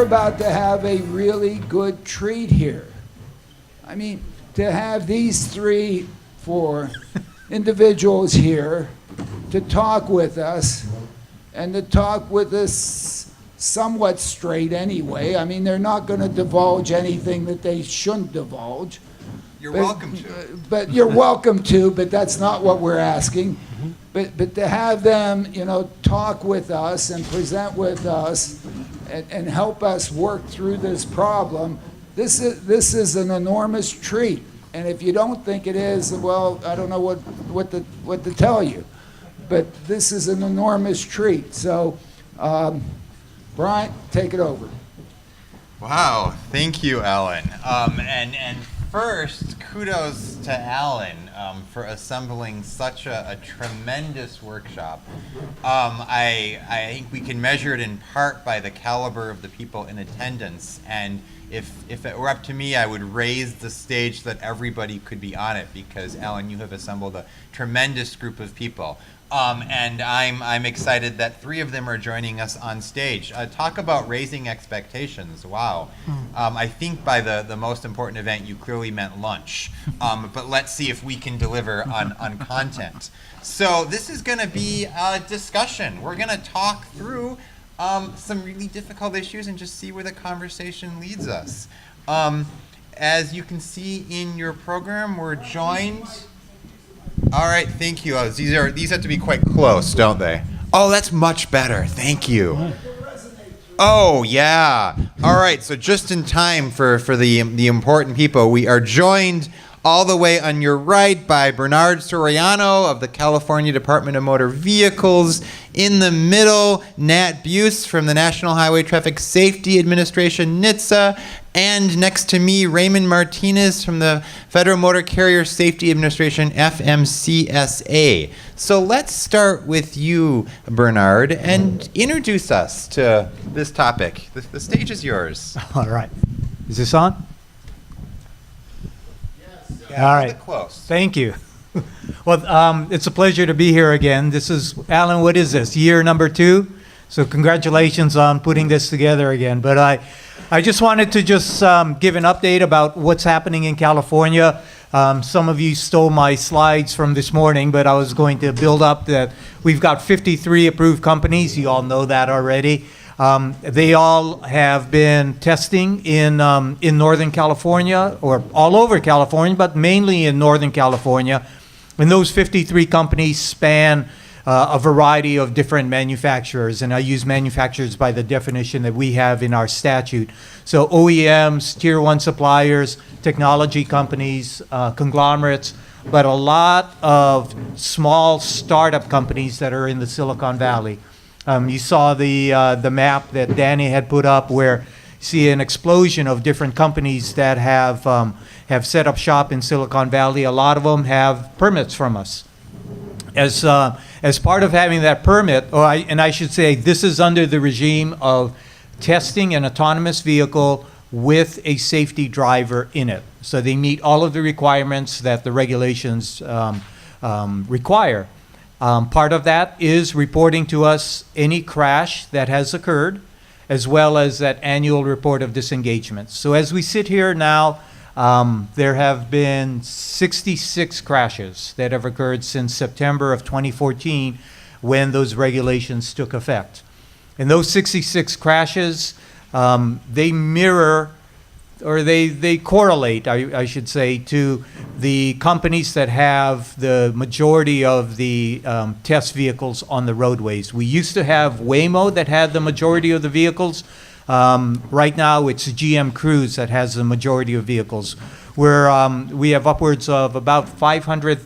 we're about to have a really good treat here. I mean, to have these 4 individuals here to talk with us, and to talk with us somewhat straight anyway. I mean, they're not going to divulge anything that they shouldn't divulge. You're welcome to. But you're welcome to, but that's not what we're asking. But to have them, talk with us and present with us and help us work through this problem, this is an enormous treat. And if you don't think it is, well, I don't know what to tell you. But this is an enormous treat. So, Bryant, take it over. Wow, thank you, Alan. And first, kudos to Alan for assembling such a tremendous workshop. I think we can measure it in part by the caliber of the people in attendance. And if it were up to me, I would raise the stage so that everybody could be on it, because Alan, you have assembled a tremendous group of people. And I'm excited that 3 of them are joining us on stage. Talk about raising expectations. Wow. I think by the most important event, you clearly meant lunch. But let's see if we can deliver on content. So this is going to be a discussion. We're going to talk through some really difficult issues and just see where the conversation leads us. As you can see in your program, we're joined... All right, thank you. These have to be quite close, don't they? Oh, that's much better. Thank you. Oh, yeah. All right, so just in time for the important people, we are joined all the way on your right by Bernard Soriano of the California Department of Motor Vehicles. In the middle, Nat Buse from the National Highway Traffic Safety Administration, NHTSA. And next to me, Raymond Martinez from the Federal Motor Carrier Safety Administration, FMCSA. So let's start with you, Bernard, and introduce us to this topic. The stage is yours. All right. Is this on? Yeah, all right. Close. Thank you. Well, it's a pleasure to be here again. This is, Alan, what is this, year number 2? So congratulations on putting this together again. But I just wanted to just give an update about what's happening in California. Some of you stole my slides from this morning, but I was going to build up that we've got 53 approved companies. You all know that already. They all have been testing in Northern California, or all over California, but mainly in Northern California. And those 53 companies span a variety of different manufacturers, and I use manufacturers by the definition that we have in our statute. So OEMs, tier 1 suppliers, technology companies, conglomerates, but a lot of small startup companies that are in the Silicon Valley. You saw the map that Danny had put up, where you see an explosion of different companies that have set up shop in Silicon Valley. A lot of them have permits from us. As part of having that permit, and I should say, this is under the regime of testing an autonomous vehicle with a safety driver in it. So they meet all of the requirements that the regulations require. Part of that is reporting to us any crash that has occurred, as well as that annual report of disengagement. So as we sit here now, there have been 66 crashes that have occurred since September of 2014, when those regulations took effect. And those 66 crashes, they mirror, or they correlate, I should say, to the companies that have the majority of the test vehicles on the roadways. We used to have Waymo that had the majority of the vehicles. Right now, it's GM Cruise that has the majority of vehicles, where we have upwards of about 500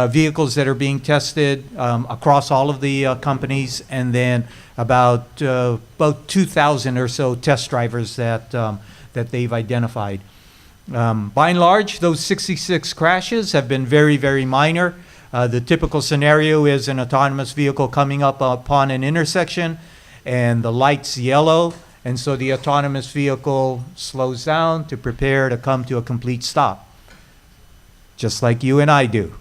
vehicles that are being tested across all of the companies, and then about 2,000 or so test drivers that they've identified. By and large, those 66 crashes have been very, very minor. The typical scenario is an autonomous vehicle coming up upon an intersection, and the light's yellow, and so the autonomous vehicle slows down to prepare to come to a complete stop, just like you and I do.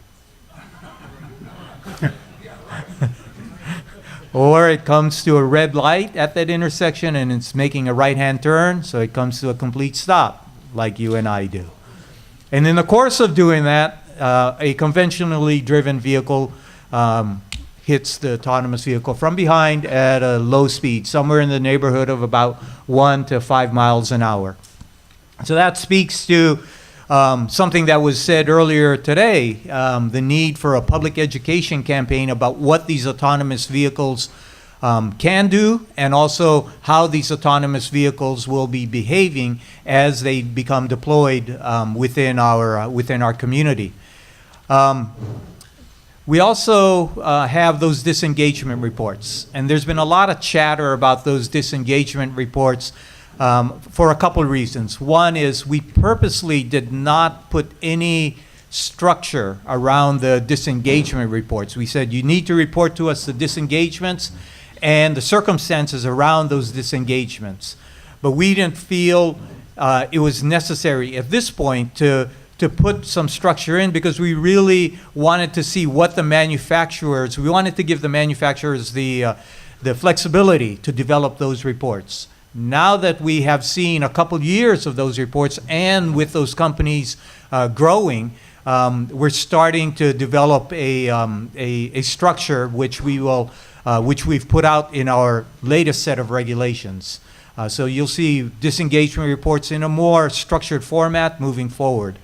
Or it comes to a red light at that intersection and it's making a right-hand turn, so it comes to a complete stop, like you and I do. And in the course of doing that, a conventionally driven vehicle hits the autonomous vehicle from behind at a low speed, somewhere in the neighborhood of about 1 to 5 miles an hour. So that speaks to something that was said earlier today, the need for a public education campaign about what these autonomous vehicles can do, and also how these autonomous vehicles will be behaving as they become deployed within our community. We also have those disengagement reports, and there's been a lot of chatter about those disengagement reports for a couple of reasons. One is we purposely did not put any structure around the disengagement reports. We said you need to report to us the disengagements and the circumstances around those disengagements. But we didn't feel it was necessary at this point to put some structure in, because we really wanted to see what the manufacturers, we wanted to give the manufacturers the flexibility to develop those reports. Now that we have seen a couple years of those reports, and with those companies growing, we're starting to develop a structure which we've put out in our latest set of regulations. So you'll see disengagement reports in a more structured format moving forward.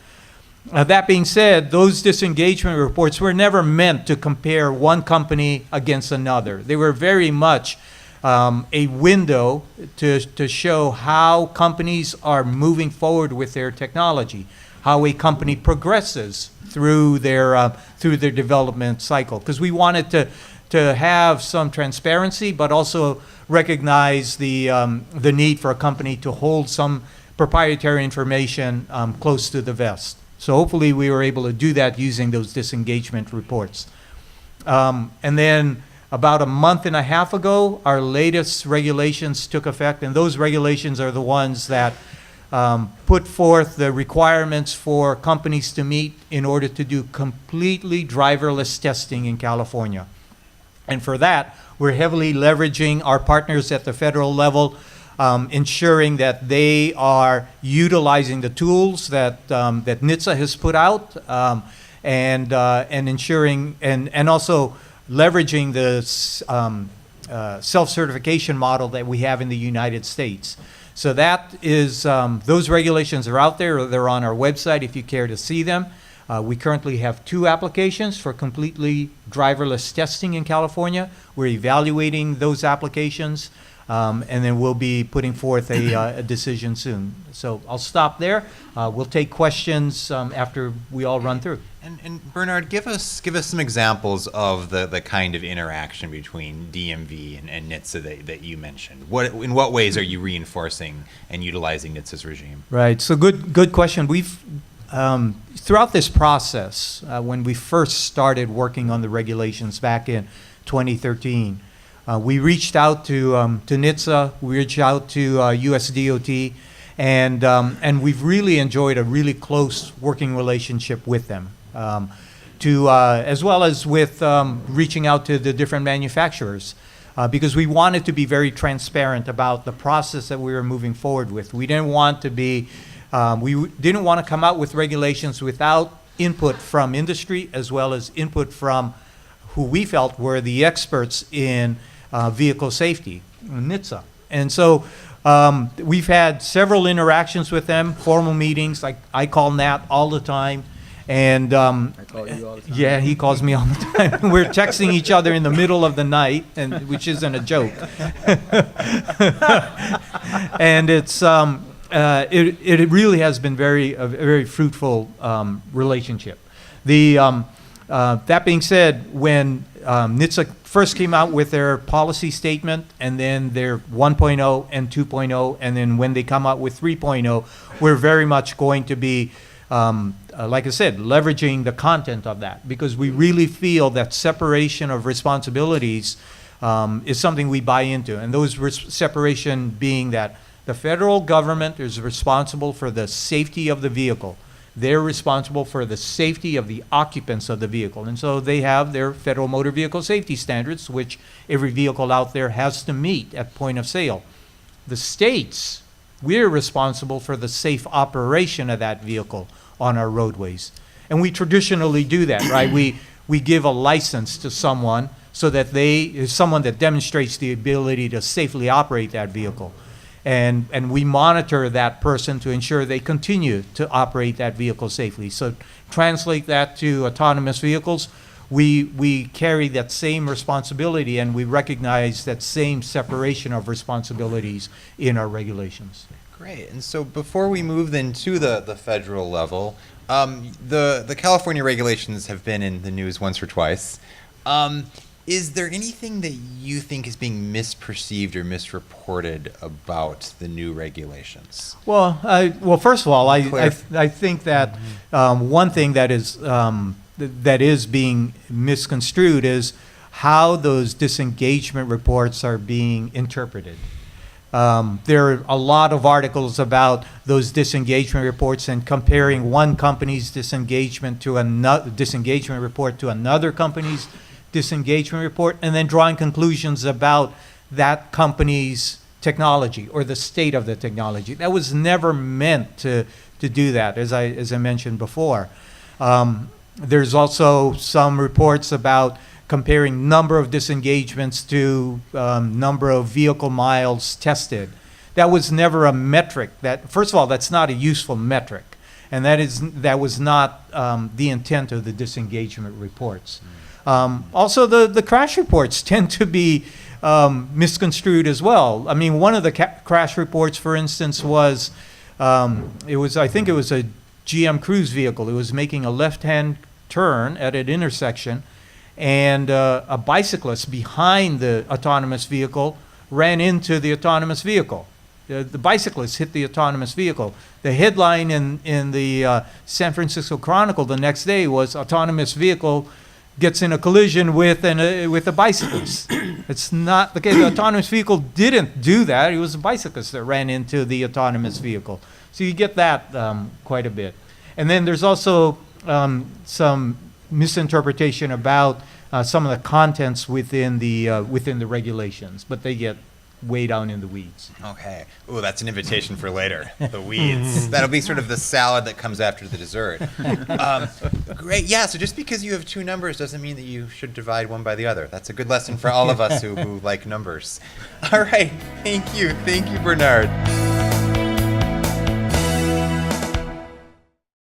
That being said, those disengagement reports were never meant to compare one company against another. They were very much a window to show how companies are moving forward with their technology, how a company progresses through their development cycle. Because we wanted to have some transparency, but also recognize the need for a company to hold some proprietary information close to the vest. So hopefully we were able to do that using those disengagement reports. And then about a month and a half ago, our latest regulations took effect, and those regulations are the ones that put forth the requirements for companies to meet in order to do completely driverless testing in California. And for that, we're heavily leveraging our partners at the federal level, ensuring that they are utilizing the tools that NHTSA has put out, and ensuring and also leveraging the self-certification model that we have in the United States. So that is, those regulations are out there, or they're on our website if you care to see them. We currently have 2 applications for completely driverless testing in California. We're evaluating those applications, and then we'll be putting forth a decision soon. So I'll stop there. We'll take questions after we all run through. And Bernard, give us some examples of the kind of interaction between DMV and NHTSA that you mentioned. In what ways are you reinforcing and utilizing NHTSA's regime? Right. So good question. We've throughout this process, when we first started working on the regulations back in 2013, we reached out to NHTSA, we reached out to US DOT, and we've really enjoyed a really close working relationship with them, as well as with reaching out to the different manufacturers, because we wanted to be very transparent about the process that we were moving forward with. We didn't want to be we didn't want to come out with regulations without input from industry, as well as input from who we felt were the experts in vehicle safety, NHTSA. And so we've had several interactions with them, formal meetings. Like I call Nat all the time. And I call you all the time. Yeah, he calls me all the time. We're texting each other in the middle of the night, which isn't a joke. And it's it really has been a very fruitful relationship. That being said, when NHTSA first came out with their policy statement, and then their 1.0 and 2.0, and then when they come out with 3.0, we're very much going to be, like I said, leveraging the content of that, because we really feel that separation of responsibilities is something we buy into, and those separation being that the federal government is responsible for the safety of the vehicle. they're responsible for the safety of the occupants of the vehicle. And so they have their federal motor vehicle safety standards, which every vehicle out there has to meet at point of sale. The states, we're responsible for the safe operation of that vehicle on our roadways. And we traditionally do that, right? We give a license to someone so that someone that demonstrates the ability to safely operate that vehicle. And we monitor that person to ensure they continue to operate that vehicle safely. So translate that to autonomous vehicles, we carry that same responsibility, and we recognize that same separation of responsibilities in our regulations. Great. And so before we move then to the federal level, the California regulations have been in the news once or twice. Is there anything that you think is being misperceived or misreported about the new regulations? Well, first of all, I think that one thing that is being misconstrued is how those disengagement reports are being interpreted. There are a lot of articles about those disengagement reports and comparing one company's disengagement report to another company's disengagement report, and then drawing conclusions about that company's technology or the state of the technology. That was never meant to do that, as I mentioned before. There's also some reports about comparing number of disengagements to number of vehicle miles tested. That was never a metric. First of all, that's not a useful metric, and that was not the intent of the disengagement reports. Also, the crash reports tend to be misconstrued as well. I mean, one of the crash reports, for instance, was I think it was a GM Cruise vehicle. It was making a left-hand turn at an intersection, and a bicyclist behind the autonomous vehicle ran into the autonomous vehicle. The bicyclist hit the autonomous vehicle. The headline in the San Francisco Chronicle the next day was "Autonomous Vehicle Gets in a Collision with a bicyclist." It's not the case. The autonomous vehicle didn't do that. It was a bicyclist that ran into the autonomous vehicle. So you get that quite a bit. And then there's also some misinterpretation about some of the contents within the regulations, but they get way down in the weeds. Okay. Ooh, that's an invitation for later. The weeds. That'll be sort of the salad that comes after the dessert. Great. Yeah. So just because you have two numbers doesn't mean that you should divide one by the other. That's a good lesson for all of us who like numbers. All right. Thank you. Thank you, Bernard.